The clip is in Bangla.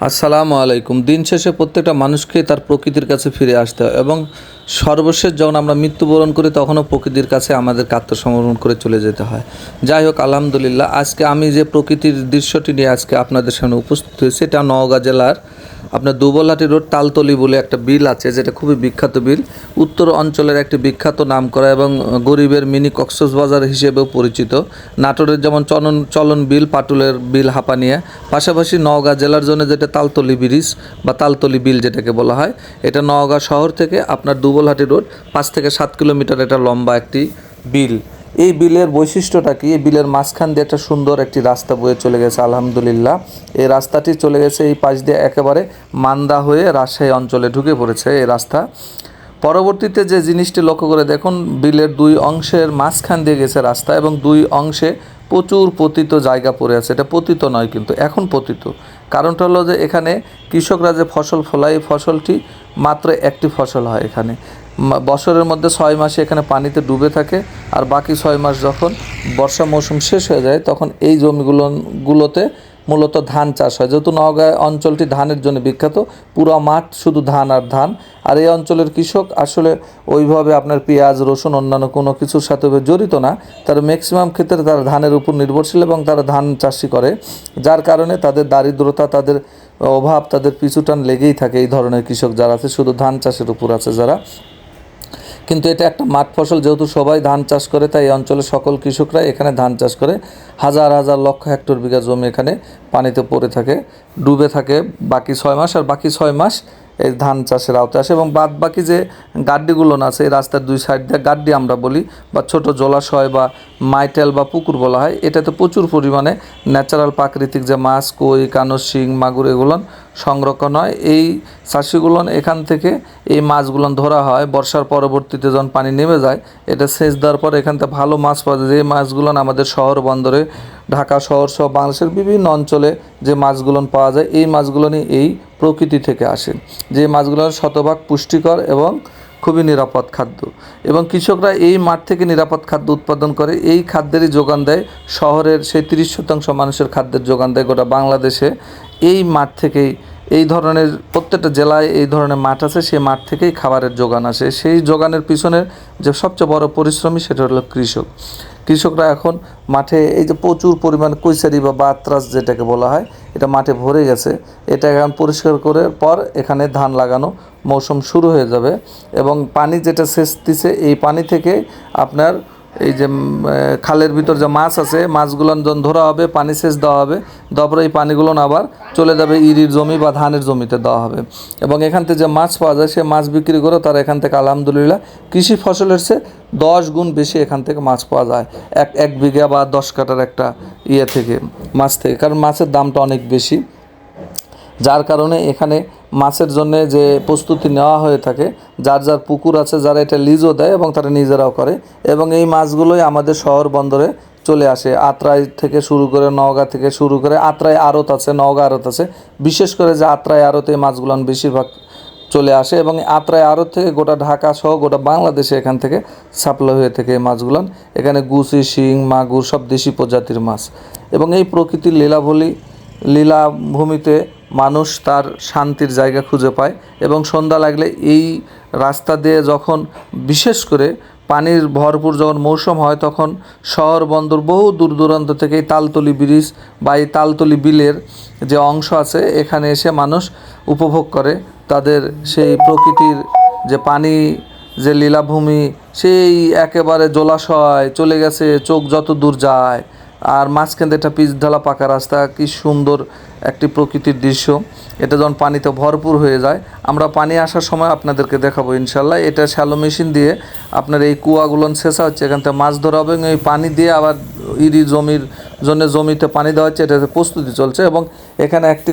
আসসালামু আলাইকুম। দিন শেষে প্রত্যেকটা মানুষকে তার প্রকৃতির কাছে ফিরে আসতে হয় এবং সর্বশেষ যখন আমরা মৃত্যুবরণ করি তখনও প্রকৃতির কাছে আমাদেরকে আত্মসমর্পণ করে চলে যেতে হয়। যাই হোক, আলহামদুলিল্লাহ, আজকে আমি যে প্রকৃতির দৃশ্যটি নিয়ে আজকে আপনাদের সামনে উপস্থিত হয়েছি, এটা নওগাঁ জেলার আপনার দুবলহাটি রোড তালতলি বলে একটা বিল আছে, যেটা খুবই বিখ্যাত বিল। উত্তর অঞ্চলের একটি বিখ্যাত নামকরা এবং গরিবের মিনি কক্সবাজার হিসেবেও পরিচিত। নাটোরের যেমন চলন বিল, পাটুলের বিল হাঁপানিয়া, পাশাপাশি নওগাঁ জেলার জন্য যেটা তালতলি ব্রিজ বা তালতলি বিল যেটাকে বলা হয়, এটা নওগাঁ শহর থেকে আপনার দুবলহাটি রোড 5 থেকে 7 কিলোমিটার এটা লম্বা একটি বিল। এই বিলের বৈশিষ্ট্যটা কি? এই বিলের মাঝখান দিয়ে একটা সুন্দর একটি রাস্তা বয়ে চলে গেছে, আলহামদুলিল্লাহ। এই রাস্তাটি চলে গেছে এই পাশ দিয়ে একেবারে মান্দা হয়ে রাজশাহী অঞ্চলে ঢুকে পড়েছে এই রাস্তা। পরবর্তীতে যে জিনিসটি লক্ষ্য করে দেখুন, বিলের দুই অংশের মাঝখান দিয়ে গেছে রাস্তা এবং দুই অংশে প্রচুর পতিত জায়গা পড়ে আছে। এটা পতিত নয়, কিন্তু এখন পতিত। কারণটা হলো যে এখানে কৃষকরা যে ফসল ফলায়, এই ফসলটি মাত্র একটি ফসল হয় এখানে। বছরের মধ্যে 6 মাসে এখানে পানিতে ডুবে থাকে, আর বাকি 6 মাস যখন বর্ষা মৌসুম শেষ হয়ে যায় তখন এই জমিগুলোতে মূলত ধান চাষ হয়। যেহেতু নওগাঁ অঞ্চলটি ধানের জন্য বিখ্যাত, পুরো মাঠ শুধু ধান আর ধান। আর এই অঞ্চলের কৃষক আসলে ওইভাবে আপনার পেঁয়াজ, রসুন, অন্যান্য কোনো কিছুর সাথে জড়িত না। তারা ম্যাক্সিমাম ক্ষেত্রে তারা ধানের উপর নির্ভরশীল এবং তারা ধান চাষই করে, যার কারণে তাদের দারিদ্রতা, তাদের অভাব, তাদের পিছুটান লেগেই থাকে। এই ধরনের কৃষক যারা আছে, শুধু ধান চাষের উপর আছে যারা। কিন্তু এটা একটা মাঠ ফসল, যেহেতু সবাই ধান চাষ করে, তাই এই অঞ্চলের সকল কৃষকরা এখানে ধান চাষ করে। হাজার হাজার লক্ষ হেক্টর বিঘা জমি এখানে পানিতে পড়ে থাকে, ডুবে থাকে বাকি 6 মাস, আর বাকি 6 মাস এই ধান চাষের আওতায় আসে। এবং বাদ বাকি যে গাড্ডিগুলো আছে এই রাস্তার দুই সাইড দিয়ে, গাড্ডি আমরা বলি, বা ছোট জলাশয় বা মাইটেল বা পুকুর বলা হয়, এটাতে প্রচুর পরিমাণে ন্যাচারাল প্রাকৃতিক যে মাছ, কই, কানস, শিং, মাগুর এগুলো সংরক্ষণ হয়। এই চাষিগুলো এখান থেকে এই মাছগুলো ধরা হয়। বর্ষার পরবর্তীতে যখন পানি নেমে যায়, এটা সেচ দেওয়ার পর এখান থেকে ভালো মাছ পাওয়া যায়। যে মাছগুলো আমাদের শহর বন্দরে, ঢাকা শহর সহ বাংলাদেশের বিভিন্ন অঞ্চলে যে মাছগুলো পাওয়া যায়, এই মাছগুলো এই প্রকৃতি থেকে আসে। যে মাছগুলো শতভাগ পুষ্টিকর এবং খুবই নিরাপদ খাদ্য, এবং কৃষকরা এই মাঠ থেকে নিরাপদ খাদ্য উৎপাদন করে। এই খাদ্যেরই যোগান দেয় শহরের সেই 30% মানুষের খাদ্যের যোগান দেয় গোটা বাংলাদেশে। এই মাঠ থেকেই, এই ধরনের প্রত্যেকটা জেলায় এই ধরনের মাঠ আছে, সেই মাঠ থেকেই খাবারের যোগান আসে। সেই যোগানের পিছনের যে সবচেয়ে বড় পরিশ্রমী সেটা হলো কৃষক। কৃষকরা এখন মাঠে এই যে প্রচুর পরিমাণ কৈসারি বা বাতরাস যেটাকে বলা হয়, এটা মাঠে ভরে গেছে। এটা এখন পরিষ্কার করার পর এখানে ধান লাগানো মৌসুম শুরু হয়ে যাবে। এবং পানি যেটা সেচ দিছে, এই পানি থেকে আপনার এই যে খালের ভিতর যে মাছ আছে, মাছগুলো যখন ধরা হবে, পানি সেচ দেওয়া হবে, দেওয়ার পরে এই পানিগুলো আবার চলে যাবে ইরির জমি বা ধানের জমিতে দেওয়া হবে। এবং এখান থেকে যে মাছ পাওয়া যায়, সে মাছ বিক্রি করে তারা এখান থেকে আলহামদুলিল্লাহ কৃষি ফসলের চেয়ে 10 গুণ বেশি এখান থেকে মাছ পাওয়া যায়, এক বিঘা বা 10 কাঠার একটা থেকে মাছ থেকে। কারণ মাছের দামটা অনেক বেশি, যার কারণে এখানে মাছের জন্য যে প্রস্তুতি নেওয়া হয়ে থাকে, যার যার পুকুর আছে, যারা এটা লিজও দেয় এবং তারা নিজেরাও করে। এবং এই মাছগুলোই আমাদের শহর বন্দরে চলে আসে, আত্রাই থেকে শুরু করে, নওগাঁ থেকে শুরু করে। আত্রাই আড়ত আছে, নওগাঁ আড়ত আছে। বিশেষ করে যে আত্রাই আড়তে এই মাছগুলো বেশিরভাগ চলে আসে, এবং আত্রাই আড়ত থেকে গোটা ঢাকা সহ গোটা বাংলাদেশে এখান থেকে সাপ্লাই হয়ে থাকে এই মাছগুলো। এখানে গুছি, শিং, মাগুর সব দেশি প্রজাতির মাছ। এবং এই প্রকৃতির লীলাভূমিতে মানুষ তার শান্তির জায়গা খুঁজে পায়। এবং সন্ধ্যা লাগলে এই রাস্তা দিয়ে যখন, বিশেষ করে পানির ভরপুর যখন মৌসুম হয়, তখন শহর বন্দর বহু দূর দূরান্ত থেকে এই তালতলি ব্রিজ বা এই তালতলি বিলের যে অংশ আছে, এখানে এসে মানুষ উপভোগ করে তাদের সেই প্রকৃতির যে পানি, যে লীলাভূমি, সেই একেবারে জলাশয় চলে গেছে চোখ যত দূর যায়। আর মাঝখান থেকে একটা পিচ ঢালা পাকা রাস্তা, কি সুন্দর একটি প্রকৃতির দৃশ্য। এটা যখন পানিতে ভরপুর হয়ে যায়, আমরা পানি আসার সময় আপনাদেরকে দেখাবো ইনশাল্লাহ। এটা শ্যালো মেশিন দিয়ে আপনার এই কুয়াগুলো ছেঁচা হচ্ছে, এখান থেকে মাছ ধরা হবে, এবং এই পানি দিয়ে আবার জমির জন্য জমিতে পানি দেওয়া হচ্ছে, এটাতে প্রস্তুতি চলছে। এবং এখানে একটি